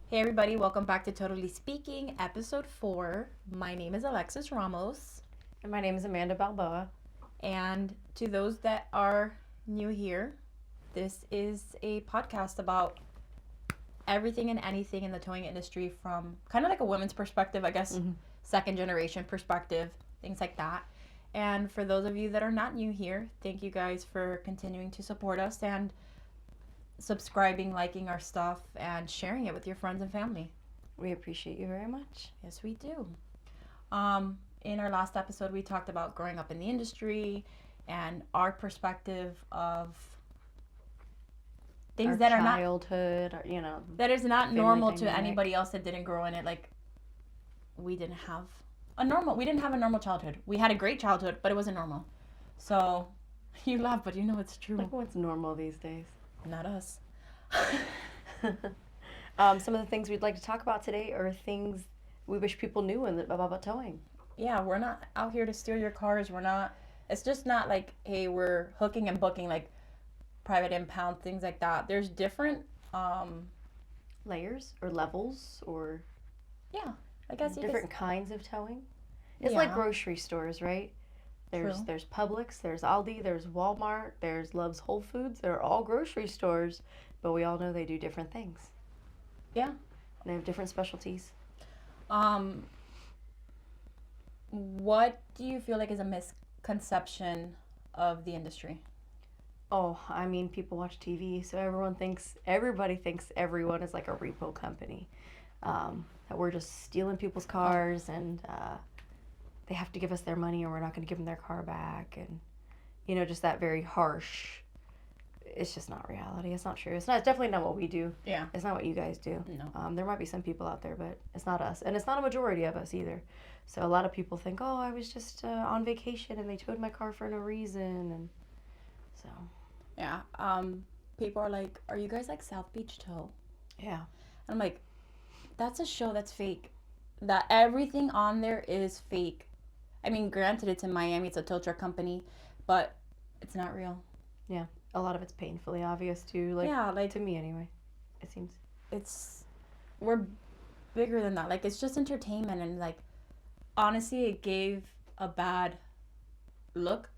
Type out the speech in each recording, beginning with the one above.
Hey everybody, welcome back to Totally Speaking, episode 4. My name is Alexis Ramos, And my name is Amanda Balboa. and to those that are new here, this is a podcast about everything and anything in the towing industry from kind of like a women's perspective, I guess, second generation perspective, things like that. And for those of you that are not new here, thank you guys for continuing to support us and subscribing, liking our stuff, and sharing it with your friends and family. We appreciate you very much. Yes, we do. In our last episode, we talked about growing up in the industry and our perspective of things Our that are not childhood, that is not family normal to dynamic. anybody else that didn't grow in it. Like we didn't have we didn't have a normal childhood. We had a great childhood, but it wasn't normal. So you laugh, but you know it's true. Like what's normal these days. Not us. Some of the things we'd like to talk about today are things we wish people knew about towing. Yeah, we're not out here to steal your cars. We're not. It's just not like, hey, we're hooking and booking like private impound, things like that. There's different, Layers or levels or yeah, I guess you different kinds of towing. It's Yeah. like grocery stores, right? True. There's Publix, there's Aldi, there's Walmart, there's Love's Whole Foods. They're all grocery stores, but we all know they do different things. Yeah. They have different specialties. Um, what do you feel like is a misconception of the industry? Oh, I mean, people watch TV, so everybody thinks everyone is like a repo company. That we're just stealing people's cars and they have to give us their money or we're not going to give them their car back. And, just that very harsh. It's just not reality. It's not true. It's definitely not what we do. Yeah. It's not what you guys do. No. There might be some people out there, but it's not us. And it's not a majority of us either. So a lot of people think, oh, I was just on vacation and they towed my car for no reason. And so. Yeah. People are like, are you guys like South Beach Tow? Yeah. And I'm like, that's a show that's fake. That everything on there is fake. I mean, granted, it's in Miami, it's a tow truck company, but it's not real. Yeah. A lot of it's painfully obvious too. To me anyway, it seems. We're bigger than that. Like, it's just entertainment, and like, honestly, it gave a bad look.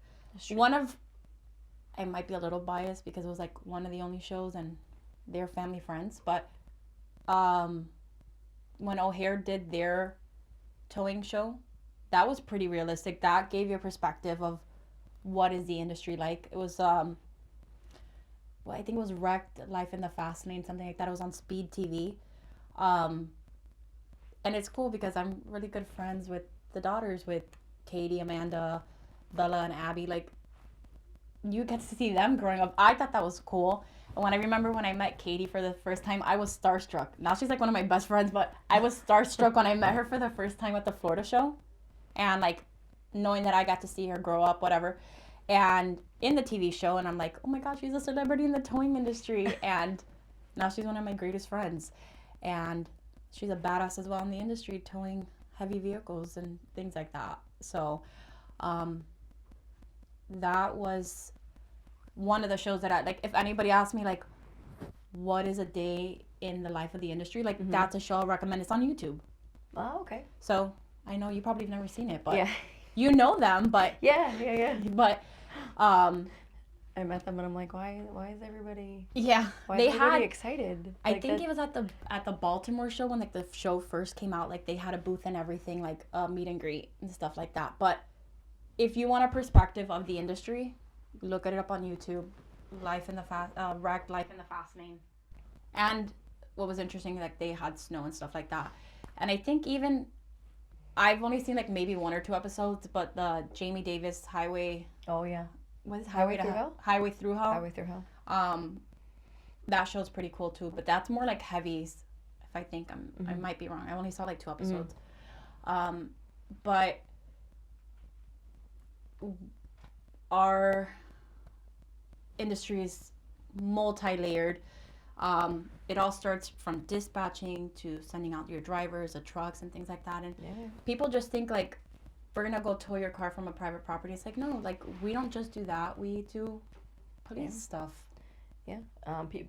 I might be a little biased because it was like one of the only shows and they're family friends, but when O'Hare did their towing show, that was pretty realistic. That gave you a perspective of what is the industry like. It was I think it was Wrecked Life in the Fast Lane, something like that. It was on Speed TV. And it's cool because I'm really good friends with the daughters, with Katie, Amanda, Bella, and Abby. Like, you get to see them growing up. I thought that was cool. And when I met Katie for the first time, I was starstruck. Now she's like one of my best friends, but I was starstruck when I met her for the first time at the Florida show. And like knowing that I got to see her grow up, whatever. And in the TV show, and I'm like, oh my gosh, she's a celebrity in the towing industry. And now she's one of my greatest friends. And she's a badass as well in the industry, towing heavy vehicles and things like that. So that was one of the shows that I like. If anybody asks me like, what is a day in the life of the industry, like that's a show I'll recommend. It's on YouTube. Oh, okay. So I know you probably have never seen it, but Yeah. you know them. But Yeah. but I met them and I'm like, why is everybody? yeah, Why they is everybody had. excited? I think it was at the Baltimore show when like the show first came out. Like they had a booth and everything, like a meet and greet and stuff like that. But if you want a perspective of the industry, look at it up on YouTube. Wrecked Life in the Fast Lane. And what was interesting, like they had snow and stuff like that. And I think even I've only seen like maybe 1 or 2 episodes, but the Jamie Davis Highway. Oh yeah. What is it? Highway Through Hell? Highway Through Hell. Highway Through Hell. That show's pretty cool too, but that's more like heavies. If I think I might be wrong. I only saw like 2 episodes. But our industry is multi-layered. It all starts from dispatching to sending out your drivers, the trucks, and things like that. And people just think like, we're gonna go tow your car from a private property. It's like, no, like we don't just do that. We do police stuff. Yeah.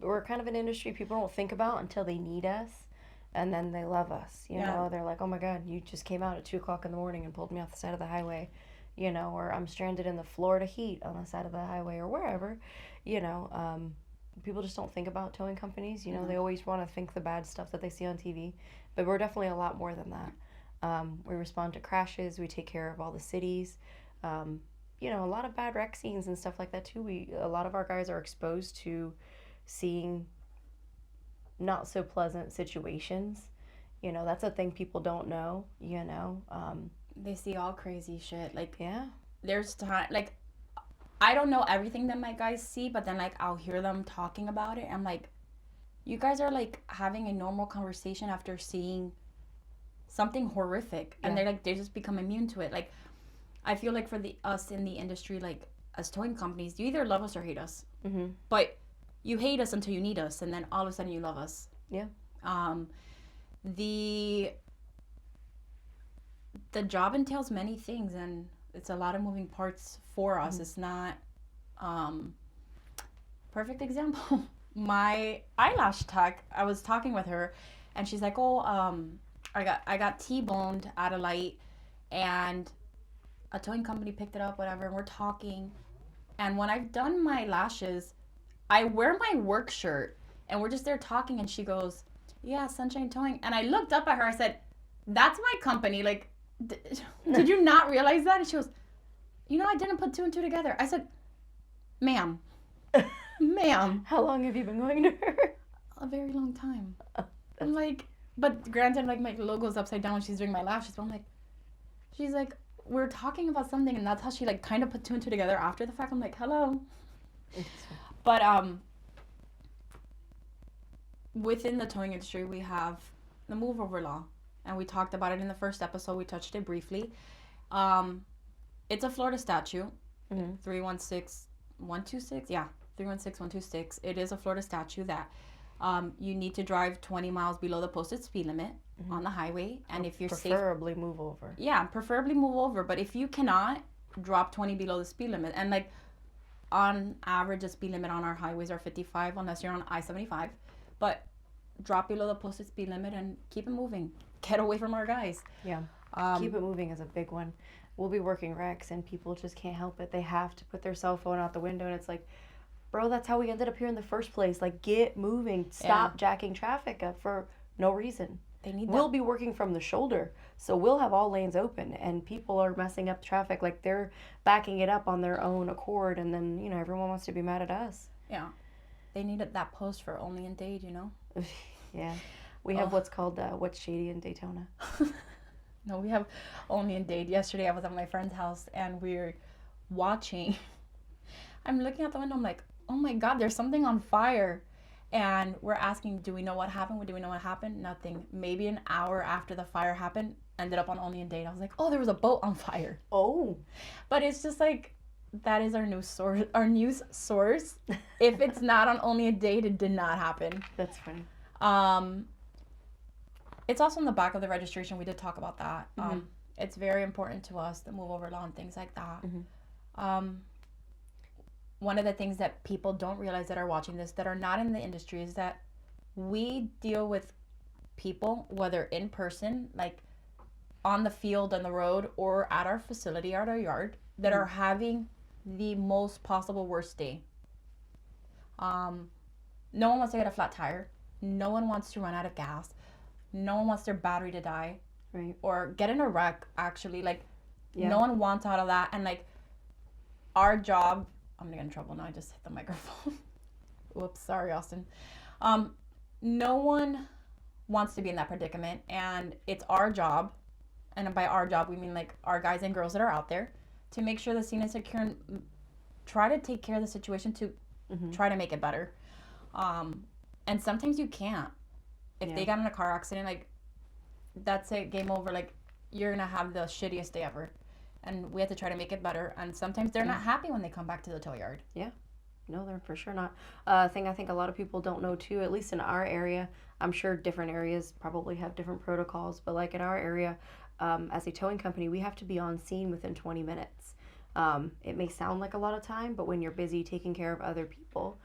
We're kind of an industry people don't think about until they need us. and then they love us. You Yeah. know, they're like, oh my God, you just came out at 2 o'clock in the morning and pulled me off the side of the highway. You know, or I'm stranded in the Florida heat on the side of the highway or wherever. You know, people just don't think about towing companies. You know, they always want to think the bad stuff that they see on TV, but we're definitely a lot more than that. We respond to crashes. We take care of all the cities. You know, a lot of bad wreck scenes and stuff like that too. A lot of our guys are exposed to seeing not so pleasant situations. You know, that's a thing people don't know. You know, They see all crazy shit. Like, yeah, there's time, like, I don't know everything that my guys see, but then, like, I'll hear them talking about it. I'm like, you guys are, like, having a normal conversation after seeing something horrific. And Yeah. they're, like, they just become immune to it. Like, I feel like for us in the industry, like, as towing companies, you either love us or hate us. hmm But you hate us until you need us, and then all of a sudden you love us. Yeah. The job entails many things, and it's a lot of moving parts for us. It's not perfect example. My eyelash tech, I was talking with her, and she's like, "Oh, I got T-boned at a light, and a towing company picked it up, whatever." And we're talking, and when I've done my lashes, I wear my work shirt, and we're just there talking, and she goes, "Yeah, Sunshine Towing," and I looked up at her. I said, "That's my company. Like, did you not realize that?" And she goes, "You know, I didn't put two and two together." I said, "Ma'am, ma'am, How long have you been going to her? a very long time." I'm like, but granted, like, my logo's upside down when she's doing my lashes, but I'm like, she's like, we're talking about something, and that's how she, like, kind of put two and two together after the fact. I'm like, hello. But within the towing industry, we have the move over law, and we talked about it in the first episode. We touched it briefly. It's a Florida statute, 316126. Yeah, 316126. It is a Florida statute that you need to drive 20 miles below the posted speed limit on the highway, and if you're safe, Preferably move over. yeah, preferably move over. But if you cannot, drop 20 below the speed limit. And, like, on average, the speed limit on our highways are 55 unless you're on I-75. But drop below the posted speed limit and keep it moving. Get away from our guys. Yeah. Keep it moving is a big one. We'll be working wrecks and people just can't help it. They have to put their cell phone out the window, and it's like, bro, that's how we ended up here in the first place. Like, get moving. Stop jacking traffic up for no reason. They need We'll that. be working from the shoulder, so we'll have all lanes open, and people are messing up traffic. Like, they're backing it up on their own accord, and then, you know, everyone wants to be mad at us. Yeah. They needed that post for Only in Dade, you know? Yeah. We have what's called What's Shady in Daytona. No, we have Only in Dade. Yesterday, I was at my friend's house, and we're watching. I'm looking out the window. I'm like, oh my God, there's something on fire. And we're asking, do we know what happened? Do we know what happened? Nothing. Maybe an hour after the fire happened, ended up on Only in Dade. I was like, oh, there was a boat on fire. Oh. But it's just like, that is our news source. Our news source. If it's not on Only in Dade, it did not happen. That's funny. It's also on the back of the registration. We did talk about that. It's very important to us, the move over law and things like that. One of the things that people don't realize that are watching this, that are not in the industry, is that we deal with people, whether in person, like on the field, on the road, or at our facility, at our yard, that are having the most possible worst day. No one wants to get a flat tire. No one wants to run out of gas. No one wants their battery to die. Right. Or get in a wreck, actually. Like, Yeah. no one wants out of that. And, like, our job... I'm gonna get in trouble now. I just hit the microphone. Whoops. Sorry, Austin. No one wants to be in that predicament. And it's our job, and by our job, we mean, like, our guys and girls that are out there, to make sure the scene is secure and try to take care of the situation to try to make it better. And sometimes you can't. If they got in a car accident, like, that's it, game over. Like, you're gonna have the shittiest day ever. And we have to try to make it better. And sometimes they're not happy when they come back to the tow yard. Yeah. No, they're for sure not. Thing I think a lot of people don't know too, at least in our area, I'm sure different areas probably have different protocols, but like in our area, as a towing company, we have to be on scene within 20 minutes. It may sound like a lot of time, but when you're busy taking care of other people,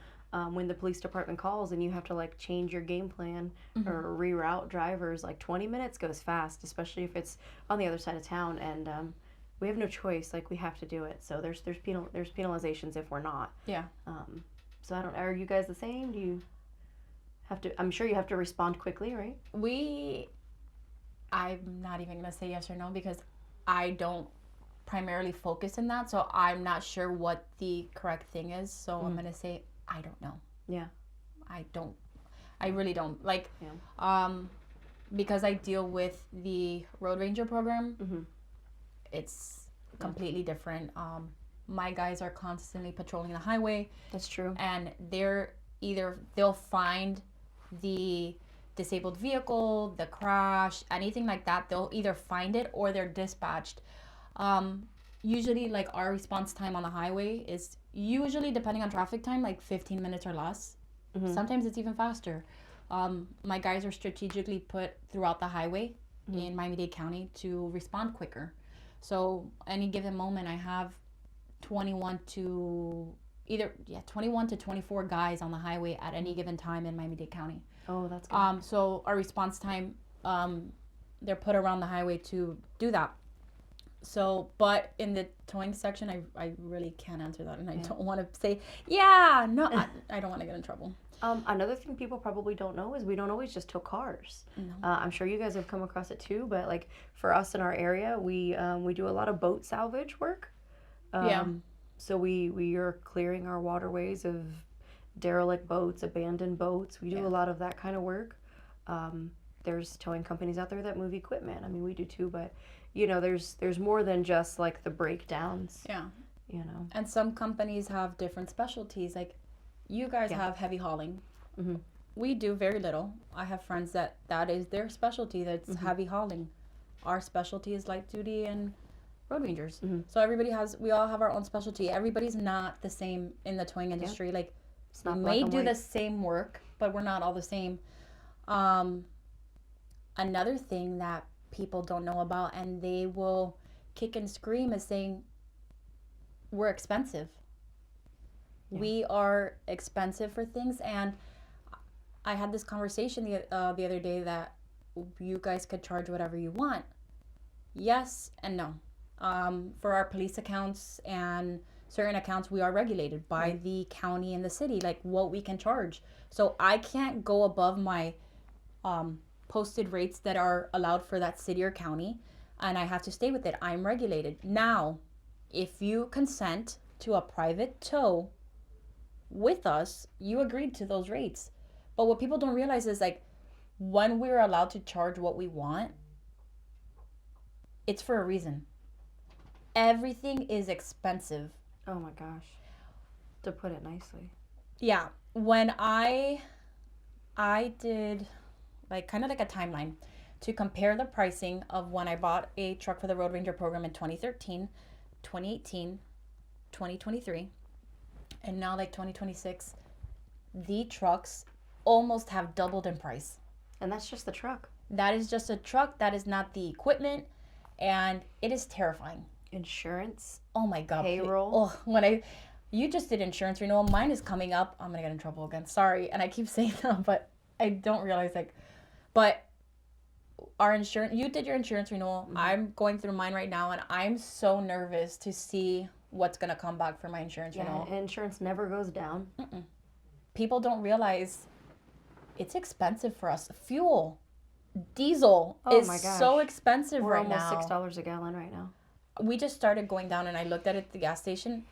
when the police department calls and you have to like change your game plan Mm-hmm. or reroute drivers, like 20 minutes goes fast, especially if it's on the other side of town. And we have no choice. Like we have to do it. So there's penalizations if we're not. Yeah. So I don't. Are you guys the same? Do you have to? I'm sure you have to respond quickly, right? I'm not even gonna say yes or no because I don't primarily focus in that, so I'm not sure what the correct thing is. So I'm gonna say I don't know. Yeah. I really don't like. Yeah. Because I deal with the Road Ranger program. Mm-hmm. It's completely different. My guys are constantly patrolling the highway, That's true. and they'll find the disabled vehicle, the crash, anything like that. They'll either find it or they're dispatched. Usually, like our response time on the highway is usually, depending on traffic time, like 15 minutes or less. Mm-hmm. Sometimes it's even faster. My guys are strategically put throughout the highway in Miami-Dade County to respond quicker. So any given moment, I have 21 to 24 guys on the highway at any given time in Miami-Dade County. Oh, that's good. So our response time, they're put around the highway to do that. So, but in the towing section, I really can't answer that, and I don't want to say, I don't want to get in trouble. Another thing people probably don't know is we don't always just tow cars. No. I'm sure you guys have come across it too, but like for us in our area, we do a lot of boat salvage work. So we are clearing our waterways of derelict boats, abandoned boats. We do a lot of that kind of work. There's towing companies out there that move equipment. I mean, we do too, but you know, there's more than just like the breakdowns. Yeah. You know. And some companies have different specialties. Like you guys have heavy hauling. Mm-hmm. We do very little. I have friends that is their specialty. That's heavy hauling. Our specialty is light duty and road rangers. Mm-hmm. So we all have our own specialty. Everybody's not the same in the towing industry. Like we may do the same work, but we're not all the same. Another thing that people don't know about, and they will kick and scream, is saying we're expensive. We are expensive for things, and I had this conversation the other day that you guys could charge whatever you want. Yes and no. For our police accounts and certain accounts, we are regulated by the county and the city, like what we can charge. So I can't go above my posted rates that are allowed for that city or county, and I have to stay with it. I'm regulated. Now, if you consent to a private tow with us, you agreed to those rates. But what people don't realize is like when we're allowed to charge what we want, it's for a reason. Everything is expensive. Oh my gosh. To put it nicely. Yeah. When I did like kind of like a timeline to compare the pricing of when I bought a truck for the Road Ranger program in 2013, 2018, 2023, and now like 2026, the trucks almost have doubled in price. And that's just the truck. That is just a truck. That is not the equipment. And it is terrifying. Insurance. Oh my God. Payroll. You just did insurance renewal. Mine is coming up. I'm going to get in trouble again. Sorry. And I keep saying that, but I don't realize but our insurance, you did your insurance renewal. Mm-hmm. I'm going through mine right now, and I'm so nervous to see what's going to come back for my insurance renewal. Yeah, insurance never goes down. Mm-mm. People don't realize it's expensive for us. Fuel, diesel is so expensive We're right now. almost $6 a gallon right now. We just started going down, and I looked at it at the gas station.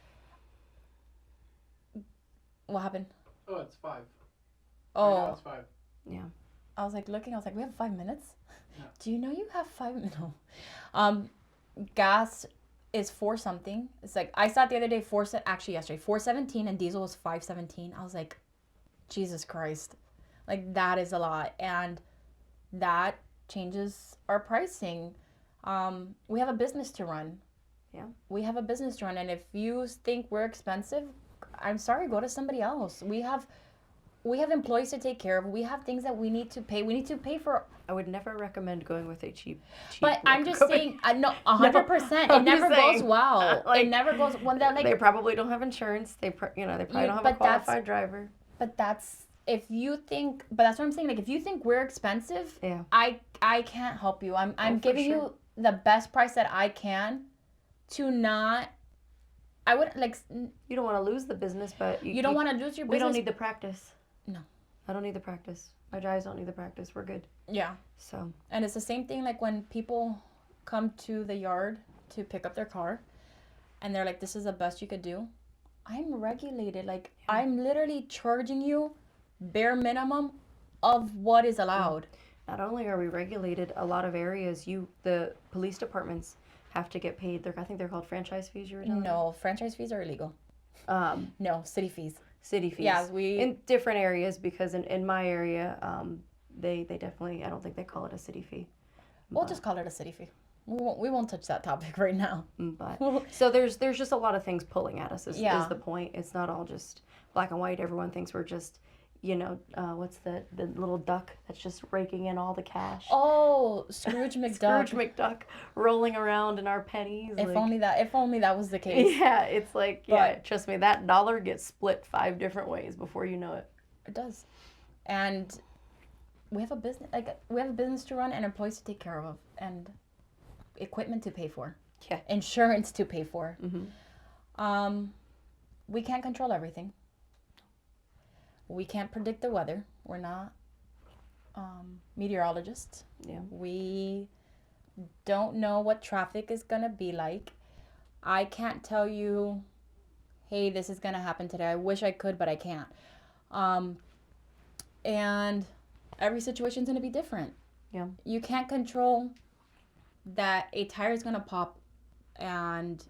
What happened? Oh, it's 5. Oh. Right now it's 5. Yeah. I was like looking, I was like, we have 5 minutes? Yeah. Do you know you have 5 minutes? No. Gas is 4 something. It's like, I saw it the other day, yesterday, 4.17, and diesel was 5.17. I was like, Jesus Christ. Like, that is a lot. And that changes our pricing. We have a business to run. Yeah. We have a business to run. And if you think we're expensive, I'm sorry, go to somebody else. We have employees to take care of. We have things that we need to pay. We need to pay for. I would never recommend going with a cheap But I'm just saying, no, 100%. It never goes well. Like, it never goes. When they're like, they probably don't have insurance. They probably don't have a qualified driver. But that's if you think. But that's what I'm saying. Like if you think we're expensive, Yeah. I can't help you. I'm for giving sure. you the best price that I can to not. I would like. You don't want to lose the business, but You don't want to lose your We don't business. need the practice. No. I don't need the practice. My drives don't need the practice. We're good. Yeah. So. And it's the same thing like when people come to the yard to pick up their car and they're like, this is the best you could do. I'm regulated. Like, I'm literally charging you bare minimum of what is allowed. Not only are we regulated, a lot of areas, the police departments have to get paid. I think they're called franchise fees. You were telling me? No, franchise fees are illegal. No, city fees. City fees. Yeah, in different areas, because in my area, they definitely, I don't think they call it a city fee. We'll just call it a city fee. We won't touch that topic right now. But so there's just a lot of things pulling at us. Is the point? It's not all just black and white. Everyone thinks we're just, what's the little duck that's just raking in all the cash? Oh, Scrooge McDuck. Scrooge McDuck rolling around in our pennies. If only that was the case. Yeah, it's like, yeah, trust me, that dollar gets split 5 different ways before you know it. It does. And we have a business to run and employees to take care of and equipment to pay for. Yeah. Insurance to pay for. We can't control everything. We can't predict the weather. We're not meteorologists. Yeah. We don't know what traffic is going to be like. I can't tell you, hey, this is going to happen today. I wish I could, but I can't. And every situation's going to be different. Yeah. You can't control that a tire is going to pop and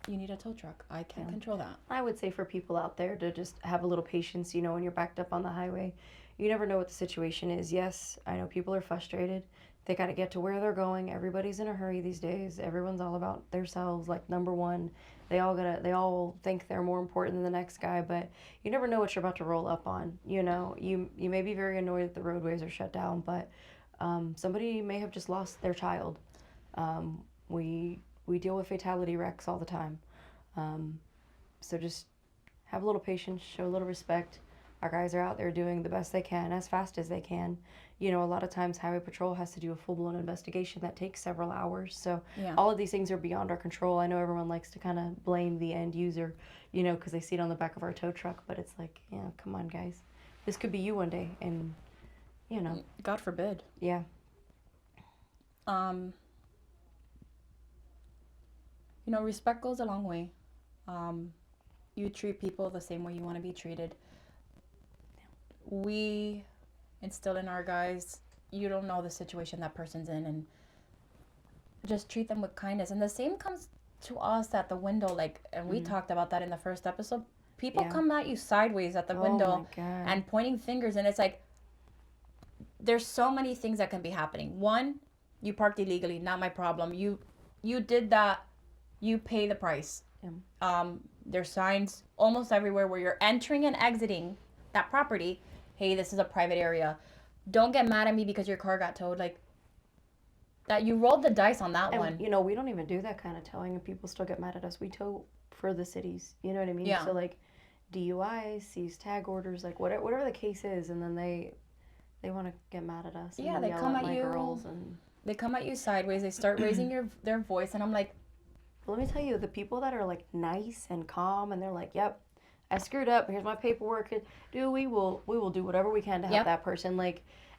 you need a tow truck. I can't control that. I would say for people out there to just have a little patience, when you're backed up on the highway. You never know what the situation is. Yes, I know people are frustrated. They got to get to where they're going. Everybody's in a hurry these days. Everyone's all about themselves, like number one. They all think they're more important than the next guy, but you never know what you're about to roll up on. You may be very annoyed that the roadways are shut down, but somebody may have just lost their child. We deal with fatality wrecks all the time. So just have a little patience, show a little respect. Our guys are out there doing the best they can, as fast as they can. A lot of times Highway Patrol has to do a full-blown investigation that takes several hours. So all of these things are beyond our control. I know everyone likes to kind of blame the end user, because they see it on the back of our tow truck. But it's like, come on, guys. This could be you one day. And, God forbid. Yeah. Respect goes a long way. You treat people the same way you want to be treated. We instill in our guys, you don't know the situation that person's in, and just treat them with kindness. And the same comes to us at the window, and we talked about that in the first episode. People come at you sideways at the window and pointing fingers, and it's like, there's so many things that can be happening. One, you parked illegally, not my problem. You did that. You pay the price. There's signs almost everywhere where you're entering and exiting that property. Hey, this is a private area. Don't get mad at me because your car got towed. Like, that you rolled the dice on that one. We don't even do that kind of towing, and people still get mad at us. We tow for the cities. You know what I mean? Yeah. So, DUIs, seize tag orders, whatever the case is, and then they want to get mad at us. Yeah, and they yell come at my you. Girls and They come at you sideways. They start raising their voice, and I'm like, let me tell you, the people that are nice and calm, and they're like, yep, I screwed up. Here's my paperwork. We will do whatever we can to help that person.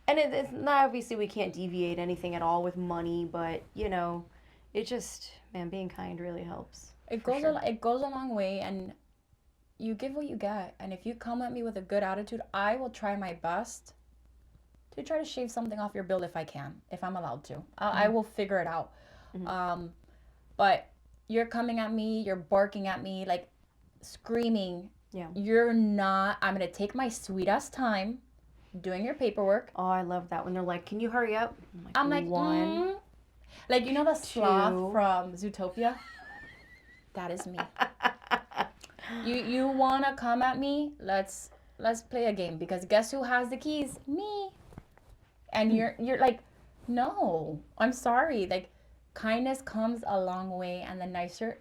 And it's not, obviously we can't deviate anything at all with money, but it just, man, being kind really helps. It goes a long way, and you give what you get. And if you come at me with a good attitude, I will try my best to try to shave something off your bill if I can, if I'm allowed to. I will figure it out. But you're coming at me, you're barking at me, screaming. Yeah. You're not. I'm going to take my sweet ass time doing your paperwork. Oh, I love that when they're like, can you hurry up? I'm like, one. The sloth from Zootopia? That is me. You want to come at me? Let's play a game, because guess who has the keys? Me. And you're like, no, I'm sorry. Kindness comes a long way, and the nicer,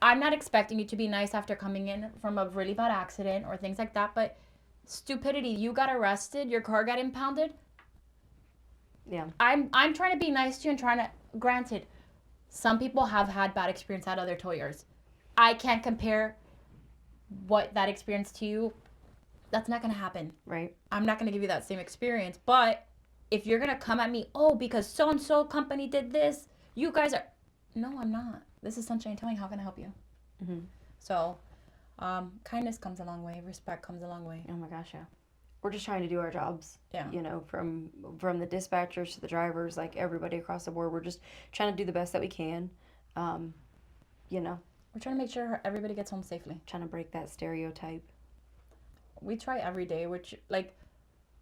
I'm not expecting you to be nice after coming in from a really bad accident or things like that, but stupidity. You got arrested, your car got impounded. Yeah. I'm trying to be nice to you and trying to, granted, some people have had bad experience at other tow yards. I can't compare what that experience to you. That's not going to happen. Right. I'm not going to give you that same experience. But if you're going to come at me, oh, because so-and-so company did this, you guys are... No, I'm not. This is Sunshine Towing. How can I help you? Mm-hmm. So, kindness comes a long way. Respect comes a long way. Oh my gosh, yeah. We're just trying to do our jobs. Yeah. You know, from the dispatchers to the drivers, like everybody across the board, we're just trying to do the best that we can. You know, We're trying to make sure everybody gets home safely. trying to break that stereotype. We try every day, which, like,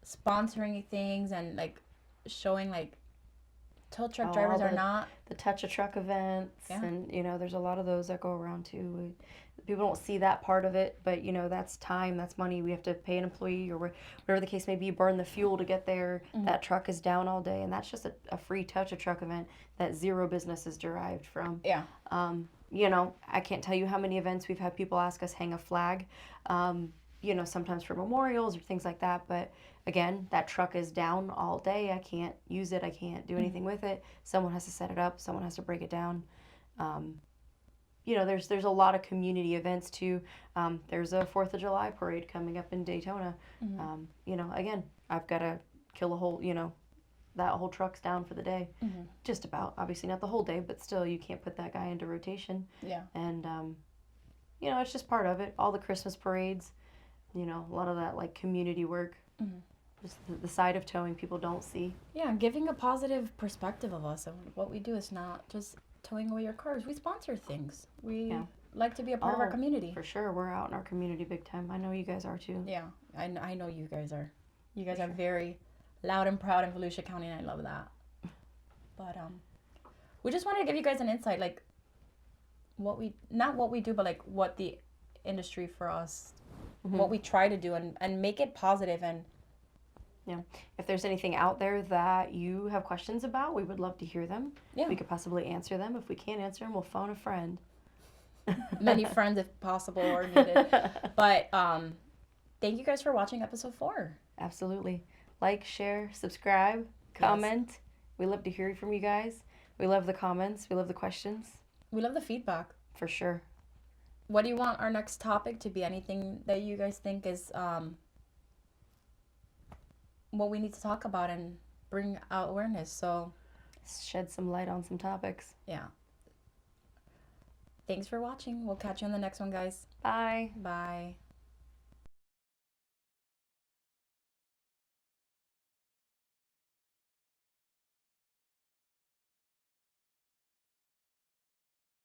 sponsoring things and, like, showing, like, tow truck drivers are not... The Touch a Truck events, Yeah. and, you know, there's a lot of those that go around, too. People don't see that part of it, but, you know, that's time, that's money. We have to pay an employee or whatever the case may be, burn the fuel to get there. Mm-hmm. That truck is down all day, and that's just a free Touch a Truck event that zero business is derived from. Yeah. You know, I can't tell you how many events we've had people ask us hang a flag, you know, sometimes for memorials or things like that. But again, that truck is down all day. I can't use it. I can't do anything with it. Someone has to set it up. Someone has to break it down. You know, there's a lot of community events too. There's a 4th of July parade coming up in Daytona. Mm-hmm. You know, again, I've got to kill a whole, you know, that whole truck's down for the day. Mm-hmm. Just about. Obviously not the whole day, but still you can't put that guy into rotation. Yeah. And, you know, it's just part of it. All the Christmas parades, you know, a lot of that, like, community work. Mm-hmm. Just the side of towing people don't see. Yeah, giving a positive perspective of us. And what we do is not just towing away your cars. We sponsor things. We like to be a part of our community. For sure. We're out in our community big time. I know you guys are, too. Yeah, I know you guys are. You guys are very loud and proud in Volusia County, and I love that. But we just wanted to give you guys an insight, like, not what we do, but, like, what the industry for us, what we try to do, and make it positive. And yeah, if there's anything out there that you have questions about, we would love to hear them. Yeah. We could possibly answer them. If we can't answer them, we'll phone a friend. many friends if possible or needed. But thank you guys for watching episode 4. Absolutely. Like, share, subscribe, comment. Yes. We love to hear from you guys. We love the comments. We love the questions. We love the feedback. For sure. What do you want our next topic to be? Anything that you guys think is what we need to talk about and bring out awareness? So shed some light on some topics. Yeah. Thanks for watching. We'll catch you on the next one, guys. Bye. Bye.